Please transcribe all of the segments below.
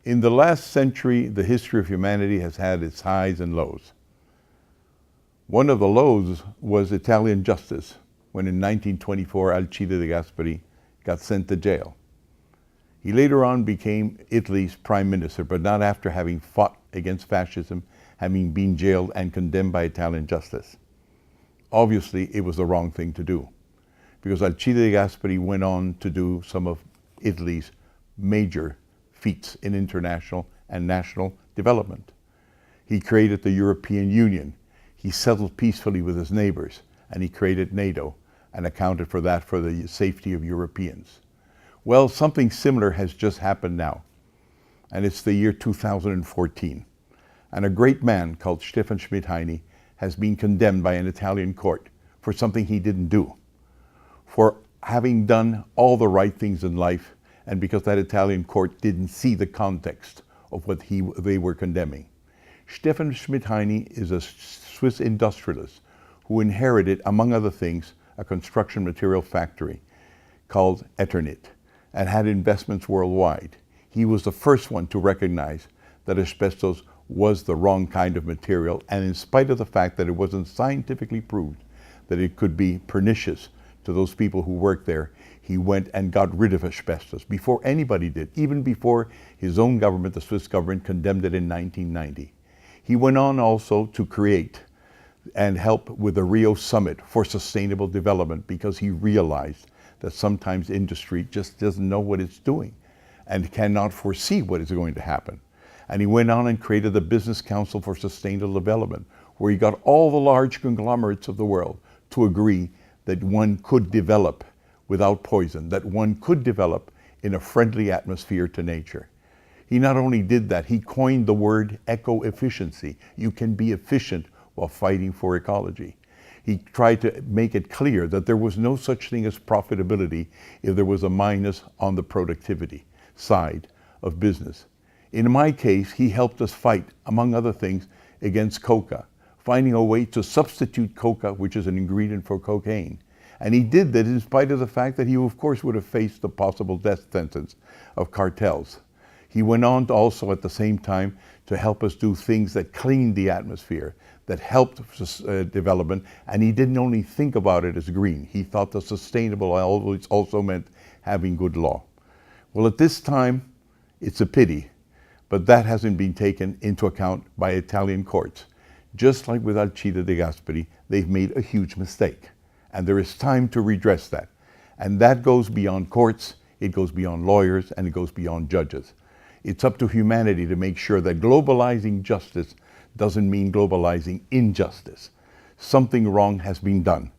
In the last century, the history of humanity has had its highs and lows. One of the lows was Italian justice, when in 1924 Alcide de Gasperi got sent to jail. He later on became Italy's prime minister, but not after having fought against fascism, having been jailed and condemned by Italian justice. Obviously, it was the wrong thing to do, because Alcide de Gasperi went on to do some of Italy's major feats in international and national development. He created the European Union. He settled peacefully with his neighbors, and he created NATO and accounted for that for the safety of Europeans. Well, something similar has just happened now, and it's the year 2014. And a great man called Stephan Schmidheiny has been condemned by an Italian court for something he didn't do, for having done all the right things in life, and because that Italian court didn't see the context of what they were condemning. Stephan Schmidheiny is a Swiss industrialist who inherited, among other things, a construction material factory called Eternit and had investments worldwide. He was the first one to recognize that asbestos was the wrong kind of material, and in spite of the fact that it wasn't scientifically proved that it could be pernicious to those people who worked there, he went and got rid of asbestos before anybody did, even before his own government, the Swiss government, condemned it in 1990. He went on also to create and help with the Rio Summit for Sustainable Development, because he realized that sometimes industry just doesn't know what it's doing and cannot foresee what is going to happen. And he went on and created the Business Council for Sustainable Development, where he got all the large conglomerates of the world to agree that one could develop without poison, that one could develop in a friendly atmosphere to nature. He not only did that, he coined the word eco-efficiency. You can be efficient while fighting for ecology. He tried to make it clear that there was no such thing as profitability if there was a minus on the productivity side of business. In my case, he helped us fight, among other things, against coca, finding a way to substitute coca, which is an ingredient for cocaine. And he did that in spite of the fact that he, of course, would have faced the possible death sentence of cartels. He went on to also, at the same time, to help us do things that cleaned the atmosphere, that helped development, and he didn't only think about it as green. He thought the sustainable always also meant having good law. Well, at this time, it's a pity, but that hasn't been taken into account by Italian courts. Just like with Alcide de Gasperi, they've made a huge mistake. And there is time to redress that. And that goes beyond courts, it goes beyond lawyers, and it goes beyond judges. It's up to humanity to make sure that globalizing justice doesn't mean globalizing injustice. Something wrong has been done,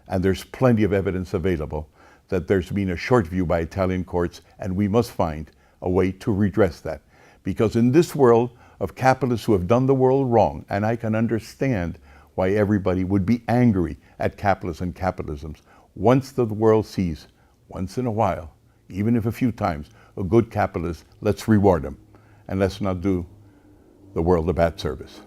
and there's plenty of evidence available that there's been a short view by Italian courts, and we must find a way to redress that. Because in this world of capitalists who have done the world wrong, and I can understand why everybody would be angry at capitalists and capitalisms, once the world sees, once in a while, even if a few times, a good capitalist, let's reward him, and let's not do the world a bad service.